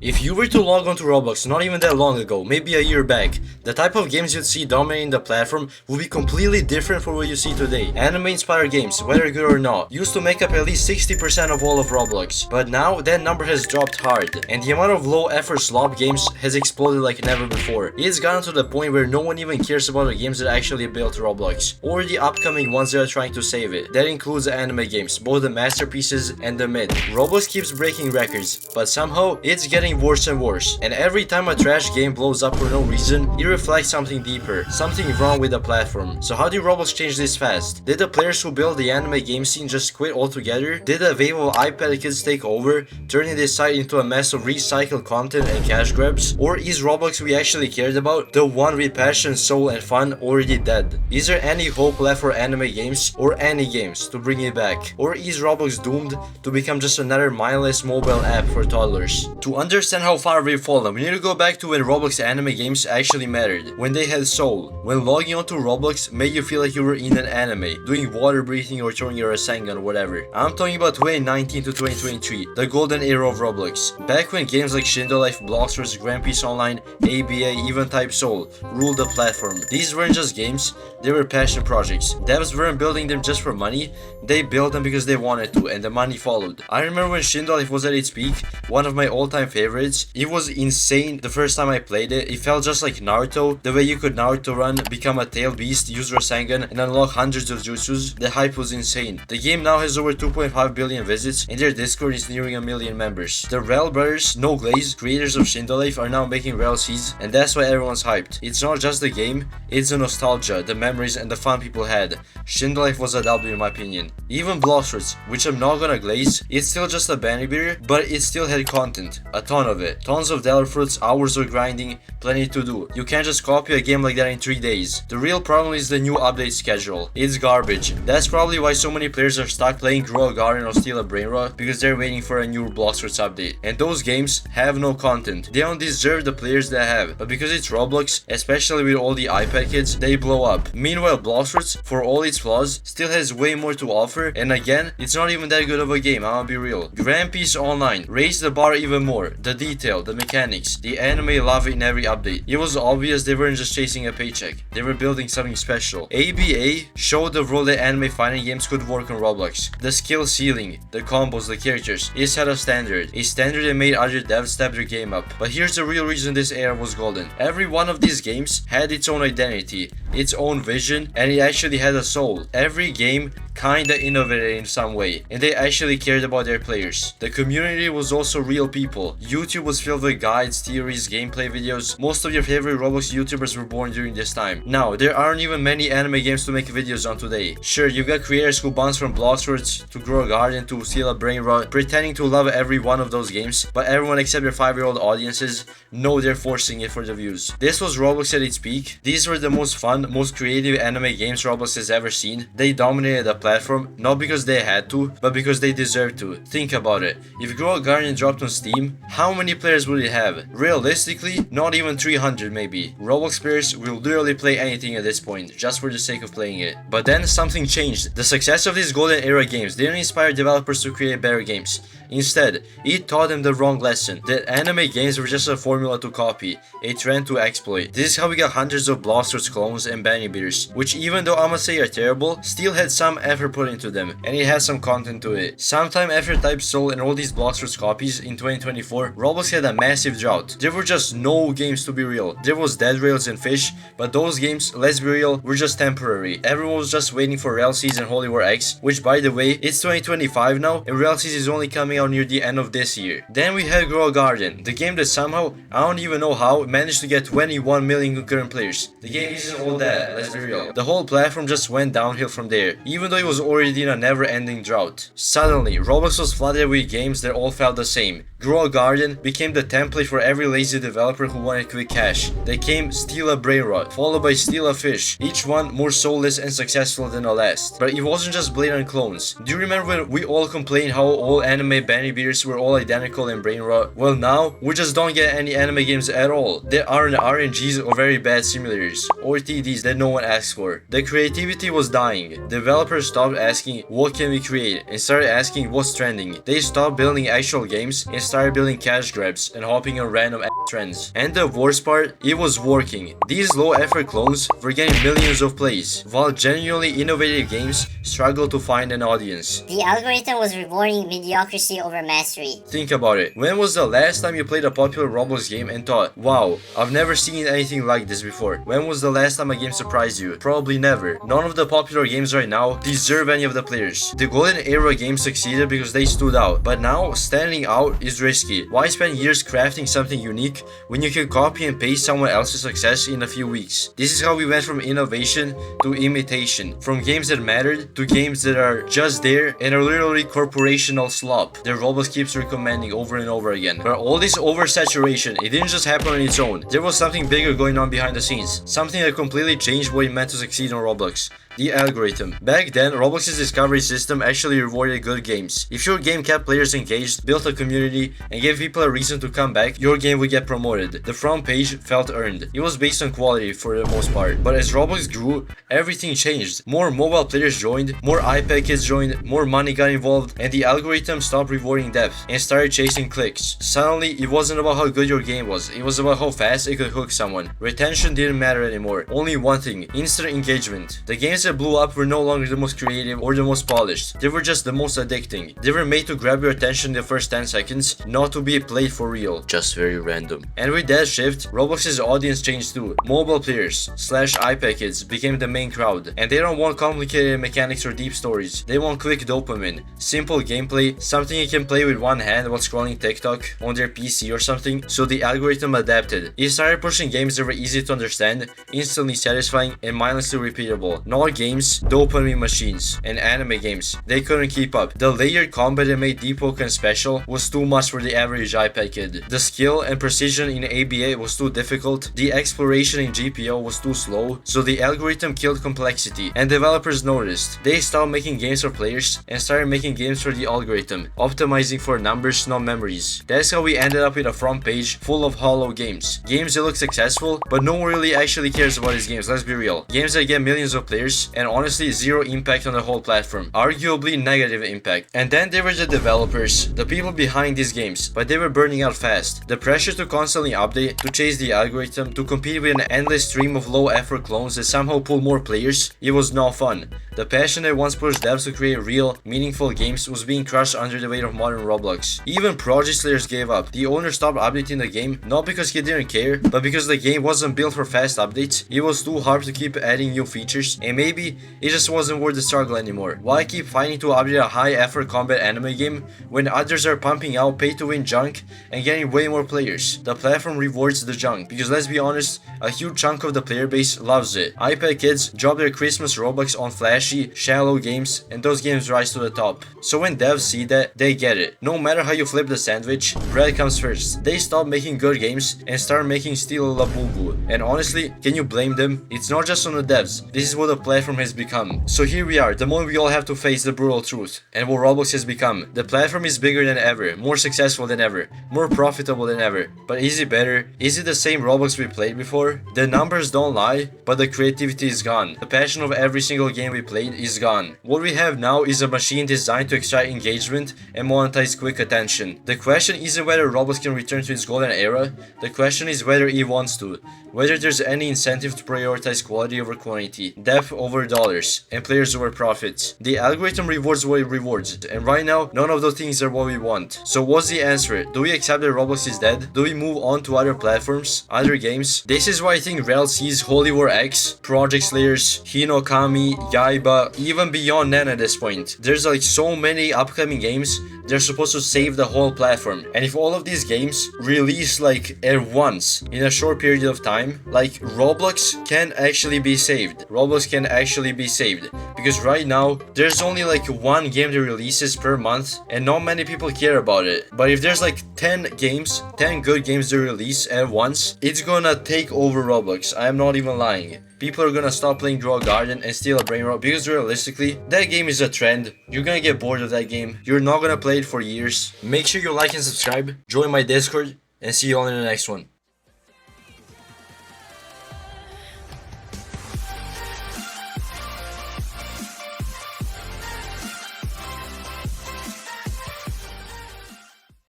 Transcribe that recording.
If you were to log onto Roblox not even that long ago, maybe a year back, the type of games you'd see dominating the platform would be completely different from what you see today. Anime-inspired games, whether good or not, used to make up at least 60% of all of Roblox, but now that number has dropped hard, and the amount of low-effort slop games has exploded like never before. It's gotten to the point where no one even cares about the games that actually built Roblox, or the upcoming ones that are trying to save it. That includes the anime games, both the masterpieces and the mid. Roblox keeps breaking records, but somehow it's getting worse and worse, and every time a trash game blows up for no reason, it reflects something deeper, something wrong with the platform. So how did Roblox change this fast? Did the players who built the anime game scene just quit altogether? Did a wave of iPad kids take over, turning this site into a mess of recycled content and cash grabs? Or is Roblox we actually cared about, the one with passion, soul and fun, already dead? Is there any hope left for anime games, or any games, to bring it back? Or is Roblox doomed to become just another mindless mobile app for toddlers? To understand how far we've fallen, we need to go back to when Roblox anime games actually mattered, when they had soul, when logging onto Roblox made you feel like you were in an anime, doing water breathing or throwing your Rasengan or whatever. I'm talking about 2019 to 2023, the golden era of Roblox, back when games like Shindo Life, Blox Fruits, Grand Peace Online, ABA, even Type Soul ruled the platform. These weren't just games, they were passion projects. Devs weren't building them just for money, they built them because they wanted to, and the money followed. I remember when Shindo Life was at its peak, one of my all-time favorites. It was insane the first time I played it. It felt just like Naruto, the way you could Naruto run, become a tail beast, use Rasengan, and unlock hundreds of jutsus. The hype was insane. The game now has over 2.5 billion visits, and their Discord is nearing 1 million members. The Rell brothers, no glaze, creators of Shindo Life, are now making Rell Seas, and that's why everyone's hyped. It's not just the game, it's the nostalgia, the memories, and the fun people had. Shindo Life was a W in my opinion. Even Blox Fruits, which I'm not gonna glaze, it's still just a banner beer, but it still had content. A ton of it. Tons of dollar fruits, hours of grinding, plenty to do. You can't just copy a game like that in 3 days. The real problem is the new update schedule. It's garbage. That's probably why so many players are stuck playing Grow a Garden or Steal a Brainrot, because they're waiting for a new Blox Fruits update. And those games have no content. They don't deserve the players they have, but because it's Roblox, especially with all the iPad kids, they blow up. Meanwhile, Blox Fruits, for all its flaws, still has way more to offer, and again, it's not even that good of a game, I'ma be real. Grand Peace Online raised the bar even more. The detail, the mechanics, the anime love in every update. It was obvious they weren't just chasing a paycheck, they were building something special. ABA showed the role that anime fighting games could work on Roblox. The skill ceiling, the combos, the characters, it set a standard that made other devs step their game up. But here's the real reason this era was golden. Every one of these games had its own identity, its own vision, and it actually had a soul. Every game kinda innovated in some way, and they actually cared about their players. The community was also real people. YouTube was filled with guides, theories, gameplay videos. Most of your favorite Roblox YouTubers were born during this time. Now, there aren't even many anime games to make videos on today. Sure, you've got creators who bounce from Blox Fruits to Grow a Garden to Steal a Brainrot, pretending to love every one of those games, but everyone except their 5-year-old audiences know they're forcing it for the views. This was Roblox at its peak. These were the most fun, most creative anime games Roblox has ever seen. They dominated the platform, not because they had to, but because they deserved to. Think about it. If Grow a Garden dropped on Steam, how many players would it have? Realistically, not even 300 maybe. Roblox players will literally play anything at this point, just for the sake of playing it. But then something changed. The success of these golden era games didn't inspire developers to create better games. Instead, it taught them the wrong lesson, that anime games were just a formula to copy, a trend to exploit. This is how we got hundreds of Blox Fruits clones and Banny Beaters, which even though I'ma say are terrible, still had some effort put into them, and it has some content to it. Sometime after Type Soul and all these Blox Fruits copies in 2024, Roblox had a massive drought. There were just no games to be real. There was Dead Rails and Fish, but those games, let's be real, were just temporary. Everyone was just waiting for Rell Seas and Holy War X, which by the way, it's 2025 now, and Rell Seas is only coming out near the end of this year. Then we had Grow a Garden, the game that somehow, I don't even know how, managed to get 21 million concurrent players. The game isn't all that, let's be real. The whole platform just went downhill from there, even though it was already in a never-ending drought. Suddenly, Roblox was flooded with games that all felt the same. Grow a Garden became the template for every lazy developer who wanted quick cash. They came Steal a Brainrot, followed by Steal a Fish, each one more soulless and successful than the last. But it wasn't just blatant clones. Do you remember when we all complained how all anime Benny Beers were all identical in Brainrot. Well, now we just don't get any anime games at all. There aren't RNGs or very bad simulators, or TDs that no one asks for. The creativity was dying. Developers stopped asking what can we create and started asking what's trending. They stopped building actual games and started building cash grabs and hopping on random trends. And the worst part, it was working. These low effort clones were getting millions of plays, while genuinely innovative games struggled to find an audience. The algorithm was rewarding mediocrity over mastery. Think about it. When was the last time you played a popular Roblox game and thought, wow, I've never seen anything like this before? When was the last time a game surprised you? Probably never. None of the popular games right now deserve any of the players. The golden era games succeeded because they stood out, but now standing out is risky. Why spend years crafting something unique when you can copy and paste someone else's success in a few weeks? This is how we went from innovation to imitation, from games that mattered to games that are just there and are literally corporational slop that Roblox keeps recommending over and over again. But all this oversaturation, it didn't just happen on its own. There was something bigger going on behind the scenes, something that completely changed what it meant to succeed on Roblox. The algorithm. Back then, Roblox's discovery system actually rewarded good games. If your game kept players engaged, built a community, and gave people a reason to come back, your game would get promoted. The front page felt earned. It was based on quality for the most part. But as Roblox grew, everything changed. More mobile players joined, more iPad kids joined, more money got involved, and the algorithm stopped rewarding depth and started chasing clicks. Suddenly, it wasn't about how good your game was, it was about how fast it could hook someone. Retention didn't matter anymore. Only one thing: instant engagement. The games that blew up were no longer the most creative or the most polished. They were just the most addicting. They were made to grab your attention in the first 10 seconds, not to be played for real. Just very random. And with that shift, Roblox's audience changed too. Mobile players / iPad kids became the main crowd, and they don't want complicated mechanics or deep stories. They want quick dopamine, simple gameplay, something you can play with one hand while scrolling TikTok on their PC or something. So the algorithm adapted. It started pushing games that were easy to understand, instantly satisfying, and mindlessly repeatable. Not games, dopamine machines. And anime games, they couldn't keep up. The layered combat that made Deep Woken special was too much for the average iPad kid. The skill and precision in ABA was too difficult. The exploration in GPO was too slow. So the algorithm killed complexity, and developers noticed. They stopped making games for players and started making games for the algorithm, optimizing for numbers, not memories. That's how we ended up with a front page full of hollow games. Games that look successful, but no one really actually cares about these games, let's be real. Games that get millions of players, and honestly zero impact on the whole platform. Arguably negative impact. And then there were the developers, the people behind these games, but they were burning out fast. The pressure to constantly update, to chase the algorithm, to compete with an endless stream of low effort clones that somehow pull more players, it was not fun. The passion that once pushed devs to create real, meaningful games was being crushed under the weight of modern Roblox. Even project slayers gave up. The owner stopped updating the game, not because he didn't care, but because the game wasn't built for fast updates. It was too hard to keep adding new features, and maybe it just wasn't worth the struggle anymore. Why keep fighting to update a high effort combat anime game when others are pumping out pay to win junk and getting way more players? The platform rewards the junk, because let's be honest, a huge chunk of the player base loves it. iPad kids drop their Christmas Robux on flashy, shallow games, and those games rise to the top. So when devs see that, they get it. No matter how you flip the sandwich, bread comes first. They stop making good games and start making Steel Labubu. And honestly, can you blame them? It's not just on the devs. This is what the platform has become. So here we are, the moment we all have to face the brutal truth, and what Roblox has become. The platform is bigger than ever, more successful than ever, more profitable than ever. But is it better? Is it the same Roblox we played before? The numbers don't lie, but the creativity is gone. The passion of every single game we played is gone. What we have now is a machine designed to extract engagement and monetize quick attention. The question isn't whether Roblox can return to its golden era, the question is whether it wants to. Whether there's any incentive to prioritize quality over quantity, depth over dollars, and players over profits. The algorithm rewards what it rewards, and right now, none of those things are what we want. So what's the answer? Do we accept that Roblox is dead? Do we move on to other platforms, other games? This is why I think Rell Seas, Holy War X, Project Slayers, Hinokami, Yaiba, even Beyond Nen at this point. There's like so many upcoming games. They're supposed to save the whole platform. And if all of these games release like at once in a short period of time, like Roblox can actually be saved. Roblox can actually be saved. because right now there's only like one game that releases per month and not many people care about it. But if there's like 10 games, 10 good games to release at once, it's gonna take over Roblox. I am not even lying. People are gonna stop playing Draw Garden and steal a Brainrot because realistically, that game is a trend. You're gonna get bored of that game. You're not gonna play it for years. Make sure you like and subscribe, join my Discord, and see you all in the next one.